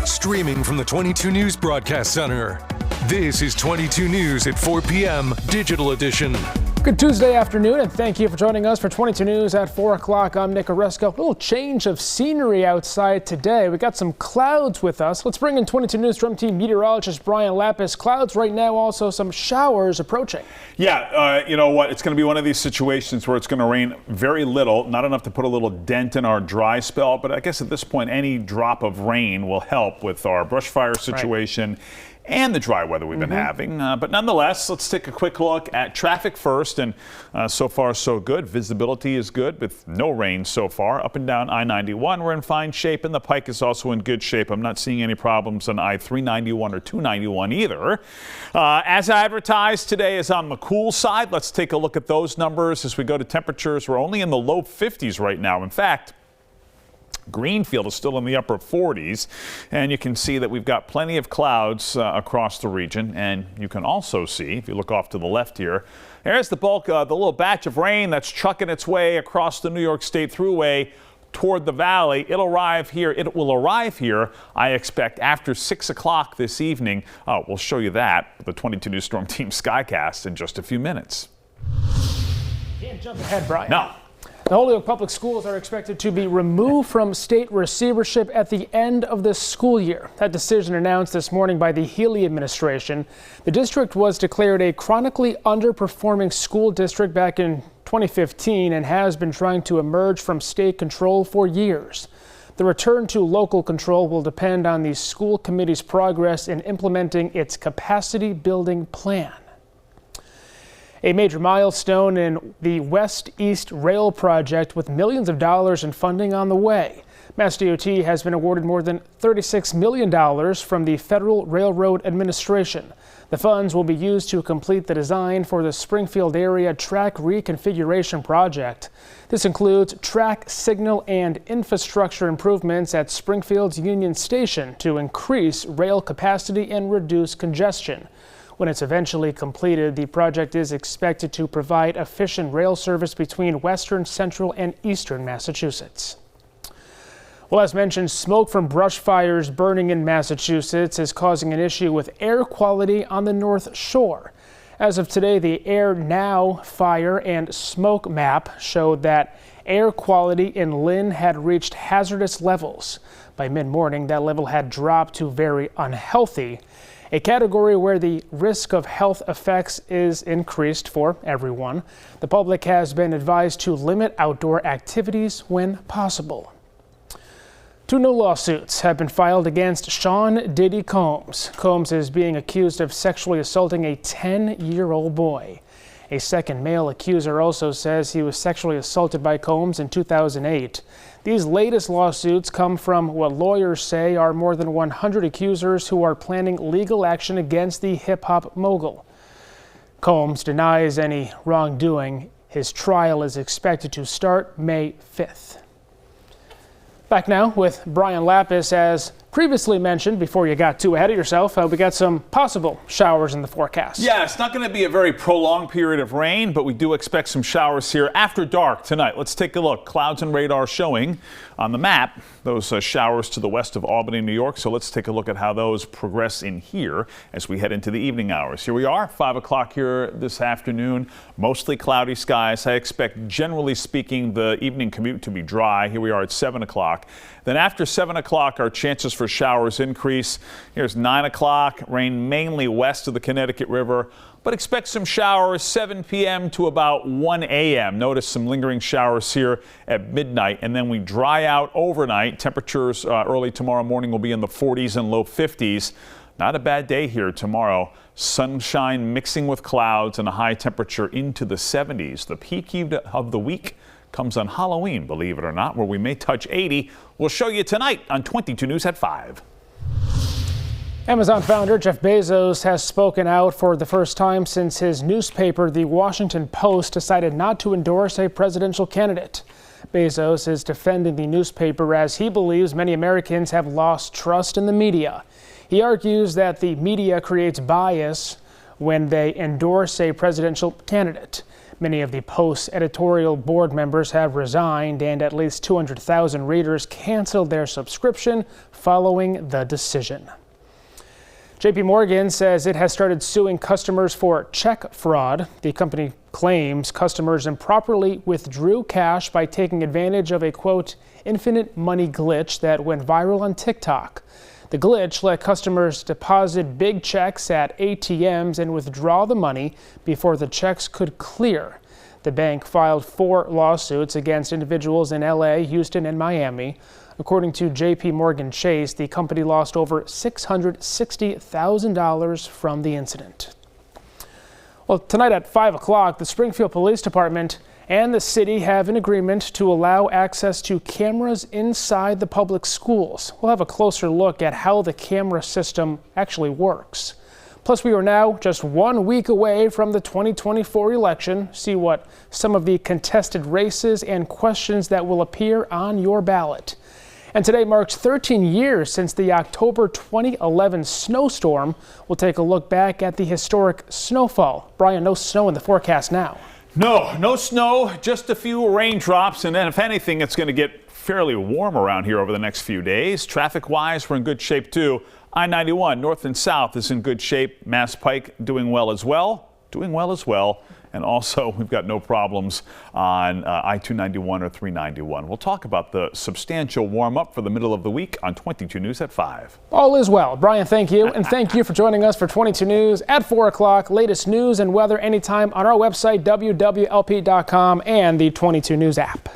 Streaming from the 22 News Broadcast Center. This is 22 News at 4 p.m. Digital Edition. Good Tuesday afternoon, and thank you for joining us for 22 News at 4 o'clock. I'm Nick Oresko. A little change of scenery outside today. We got some clouds with us. Let's bring in 22 News Drum Team meteorologist Brian Lapis. Clouds right now, also some showers approaching. Yeah, you know what? It's going to be one of these situations where it's going to rain very little, not enough to put a little dent in our dry spell. But I guess at this point, any drop of rain will help with our brush fire situation. Right. And the dry weather we've been having. But nonetheless, let's take a quick look at traffic first. And so far, so good. Visibility is good with no rain so far. Up and down I-91, we're in fine shape, and the Pike is also in good shape. I'm not seeing any problems on I-391 or 291 either. As advertised, today is on the cool side. Let's take a look at those numbers as we go to temperatures. We're only in the low 50s right now. In fact, Greenfield is still in the upper 40s, and you can see that we've got plenty of clouds across the region. And you can also see, if you look off to the left here, there's the bulk, the little batch of rain that's chucking its way across the New York State Thruway toward the valley. It will arrive here, I expect, after 6 o'clock this evening. We'll show you that with the 22 News Storm Team Skycast in just a few minutes. Can't jump ahead, Brian. No. The Holyoke Public Schools are expected to be removed from state receivership at the end of this school year. That decision announced this morning by the Healy administration. The district was declared a chronically underperforming school district back in 2015 and has been trying to emerge from state control for years. The return to local control will depend on the school committee's progress in implementing its capacity building plan. A major milestone in the West-East Rail project with millions of dollars in funding on the way. MassDOT has been awarded more than $36 million from the Federal Railroad Administration. The funds will be used to complete the design for the Springfield area track reconfiguration project. This includes track, signal, and infrastructure improvements at Springfield's Union Station to increase rail capacity and reduce congestion. When it's eventually completed, the project is expected to provide efficient rail service between western, central, and eastern Massachusetts. Well, as mentioned, smoke from brush fires burning in Massachusetts is causing an issue with air quality on the North Shore. As of today, the Air Now fire and smoke map showed that air quality in Lynn had reached hazardous levels. By mid-morning, that level had dropped to very unhealthy, a category where the risk of health effects is increased for everyone. The public has been advised to limit outdoor activities when possible. 2 new lawsuits have been filed against Sean Diddy Combs. Combs is being accused of sexually assaulting a 10-year-old boy. A second male accuser also says he was sexually assaulted by Combs in 2008. These latest lawsuits come from what lawyers say are more than 100 accusers who are planning legal action against the hip-hop mogul. Combs denies any wrongdoing. His trial is expected to start May 5th. Back now with Brian Lapis. As previously mentioned, before you got too ahead of yourself, we got some possible showers in the forecast. Yeah, it's not going to be a very prolonged period of rain, but we do expect some showers here after dark tonight. Let's take a look. Clouds and radar showing on the map those showers to the west of Albany, New York. So let's take a look at how those progress in here as we head into the evening hours. Here we are, 5 o'clock here this afternoon. Mostly cloudy skies. I expect, generally speaking, the evening commute to be dry. Here we are at 7 o'clock. Then after 7 o'clock, our chances for showers increase. Here's 9 o'clock, rain mainly west of the Connecticut River, but expect some showers 7 p.m. to about 1 a.m. Notice some lingering showers here at midnight, and then we dry out overnight. Temperatures early tomorrow morning will be in the 40s and low 50s. Not a bad day here tomorrow. Sunshine mixing with clouds and a high temperature into the 70s. The peak heat of the week comes on Halloween, believe it or not, where we may touch 80. We'll show you tonight on 22 News at 5. Amazon founder Jeff Bezos has spoken out for the first time since his newspaper, The Washington Post, decided not to endorse a presidential candidate. Bezos is defending the newspaper as he believes many Americans have lost trust in the media. He argues that the media creates bias when they endorse a presidential candidate. Many of the Post's editorial board members have resigned, and at least 200,000 readers canceled their subscription following the decision. JP Morgan says it has started suing customers for check fraud. The company claims customers improperly withdrew cash by taking advantage of a, quote, infinite money glitch that went viral on TikTok. The glitch let customers deposit big checks at ATMs and withdraw the money before the checks could clear. The bank filed 4 lawsuits against individuals in LA, Houston, and Miami. According to JP Morgan Chase, the company lost over $660,000 from the incident. Well, tonight at 5 o'clock, the Springfield Police Department and the city have an agreement to allow access to cameras inside the public schools. We'll have a closer look at how the camera system actually works. Plus, we are now just 1 week away from the 2024 election. See what some of the contested races and questions that will appear on your ballot. And today marks 13 years since the October 2011 snowstorm. We'll take a look back at the historic snowfall. Brian, no snow in the forecast now. No snow, just a few raindrops, and then if anything, it's going to get fairly warm around here over the next few days. Traffic-wise, we're in good shape too. I-91 north and south is in good shape. Mass Pike doing well as well. And also, we've got no problems on I-291 or 391. We'll talk about the substantial warm-up for the middle of the week on 22 News at 5. All is well. Brian, thank you. And thank you for joining us for 22 News at 4 o'clock. Latest news and weather anytime on our website, wwlp.com, and the 22 News app.